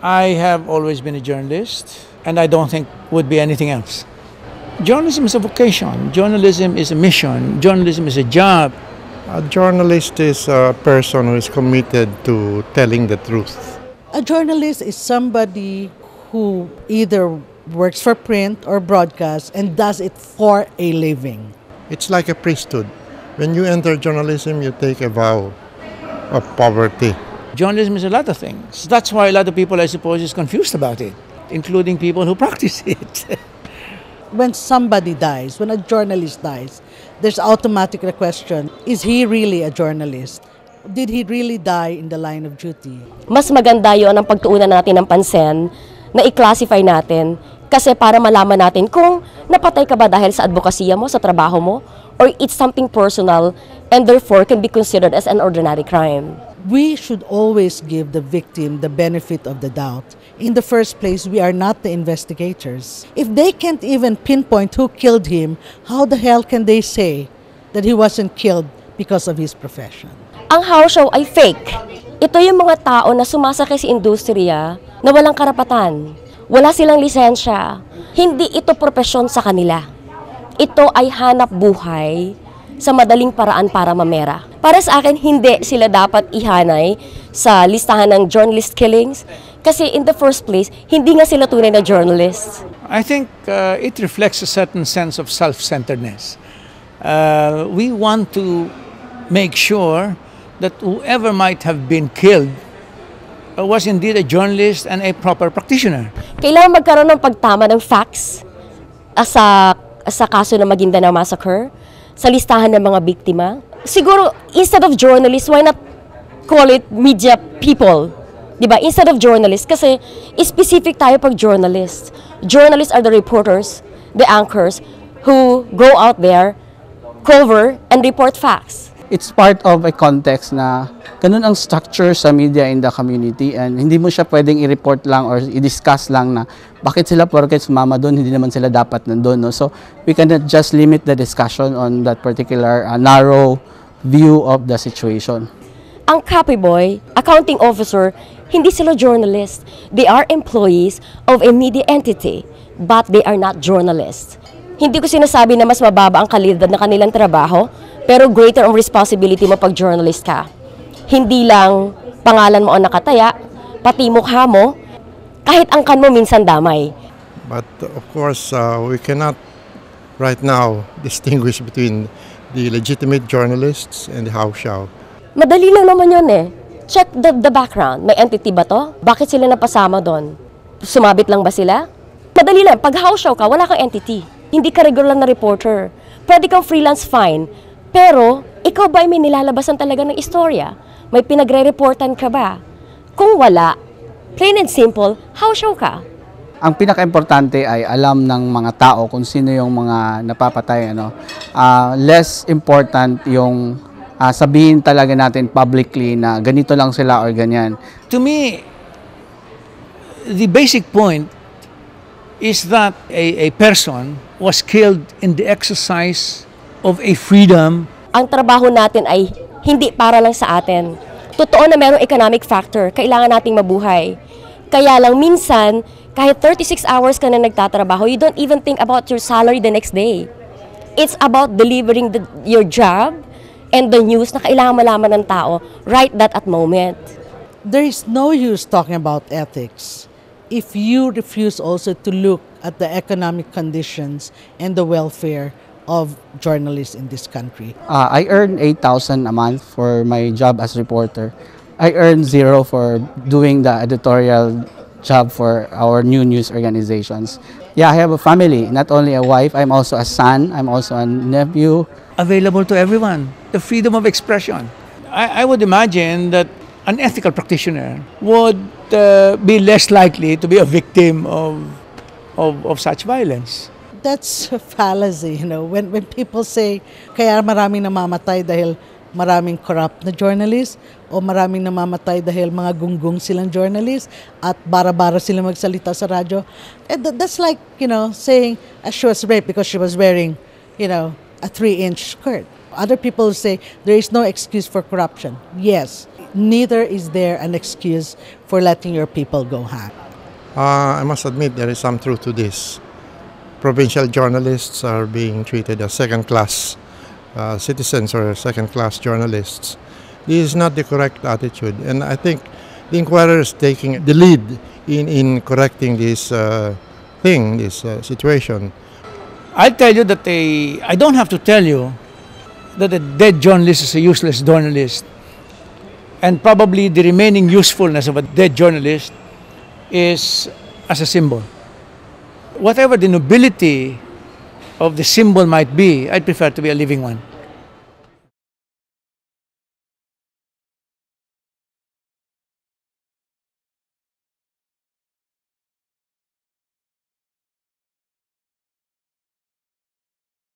I have always been a journalist, and I don't think would be anything else. Journalism is a vocation. Journalism is a mission. Journalism is a job. A journalist is a person who is committed to telling the truth. A journalist is somebody who either works for print or broadcast and does it for a living. It's like a priesthood. When you enter journalism, you take a vow of poverty. Journalism is a lot of things. That's why a lot of people, I suppose, is confused about it, including people who practice it. When somebody dies, when a journalist dies, there's automatically a question, is he really a journalist? Did he really die in the line of duty? Mas maganda yun ang pagtuunan natin ng pansin na i-classify natin kasi para malaman natin kung napatay ka ba dahil sa advokasya mo, sa trabaho mo, or it's something personal and therefore can be considered as an ordinary crime. We should always give the victim the benefit of the doubt. In the first place, we are not the investigators. If they can't even pinpoint who killed him, how the hell can they say that he wasn't killed because of his profession? Ang house show ay fake. Ito yung mga tao na sumasakay sa industriya na walang karapatan. Wala silang lisensya. Hindi ito propesyon sa kanila. Ito ay hanap buhay sa madaling paraan para mamera. Para sa akin, hindi sila dapat ihanay sa listahan ng journalist killings kasi in the first place, hindi nga sila tunay na journalists. I think it reflects a certain sense of self-centeredness. We want to make sure that whoever might have been killed was indeed a journalist and a proper practitioner. Kailangan magkaroon ng pagtama ng facts sa kaso ng Maguindanao Massacre, sa listahan ng mga biktima. Siguro, instead of journalists, why not call it media people? Diba? Instead of journalists, kasi specific tayo pag journalists. Journalists are the reporters, the anchors, who go out there, cover, and report facts. It's part of a context na ganun ang structure sa media in the community and hindi mo siya pwedeng i-report lang or i-discuss lang na bakit sila porket sumama doon, hindi naman sila dapat nandun. No? So we cannot just limit the discussion on that particular narrow view of the situation. Ang copy boy, accounting officer, hindi sila journalists. They are employees of a media entity, but they are not journalists. Hindi ko sinasabi na mas mababa ang kalidad ng kanilang trabaho, pero greater ang responsibility mo pag journalist ka. Hindi lang pangalan mo ang nakataya, pati mukha mo, kahit angkan mo minsan damay. But of course, we cannot right now distinguish between the legitimate journalists and the house show. Madali lang naman yun eh. Check the background. May entity ba to? Bakit sila napasama doon? Sumabit lang ba sila? Madali lang. Pag house show ka, wala kang entity. Hindi ka regular na reporter. Pwede kang freelance, fine. Pero, ikaw ba ay may nilalabasan talaga ng istorya? May pinagre-reportan ka ba? Kung wala, plain and simple, house show ka. Ang pinaka-importante ay alam ng mga tao kung sino yung mga napapatay. Less important yung sabihin talaga natin publicly na ganito lang sila or ganyan. To me, the basic point is that a person was killed in the exercise of a freedom. Ang trabaho natin ay hindi para lang sa atin. Totoo na mayroong economic factor, kailangan nating mabuhay. Kaya lang minsan, kahit 36 hours ka na nagtatrabaho, you don't even think about your salary the next day. It's about delivering your job and the news na kailangan malaman ng tao right that at moment. There is no use talking about ethics if you refuse also to look at the economic conditions and the welfare of journalists in this country. I earn 8,000 a month for my job as reporter. I earn 0 for doing the editorial job for our new news organizations. Yeah, I have a family, not only a wife, I'm also a son, I'm also a nephew. Available to everyone, the freedom of expression. I would imagine that an ethical practitioner would be less likely to be a victim of such violence. That's a fallacy, you know. When people say, kaya maraming namamatay dahil maraming corrupt na journalist o maraming namamatay dahil mga gunggong silang journalist at bara-bara sila magsalita sa radyo. That's like, you know, saying she was raped because she was wearing, you know, a 3-inch skirt. Other people say there is no excuse for corruption. Yes. neither is there an excuse for letting your people go hang. I must admit there is some truth to this. Provincial journalists are being treated as second-class citizens or second-class journalists. This is not the correct attitude, and I think the Inquirer is taking the lead in correcting this situation. I'll tell you that I don't have to tell you that a dead journalist is a useless journalist. And probably the remaining usefulness of a dead journalist is as a symbol. Whatever the nobility of the symbol might be, I'd prefer to be a living one.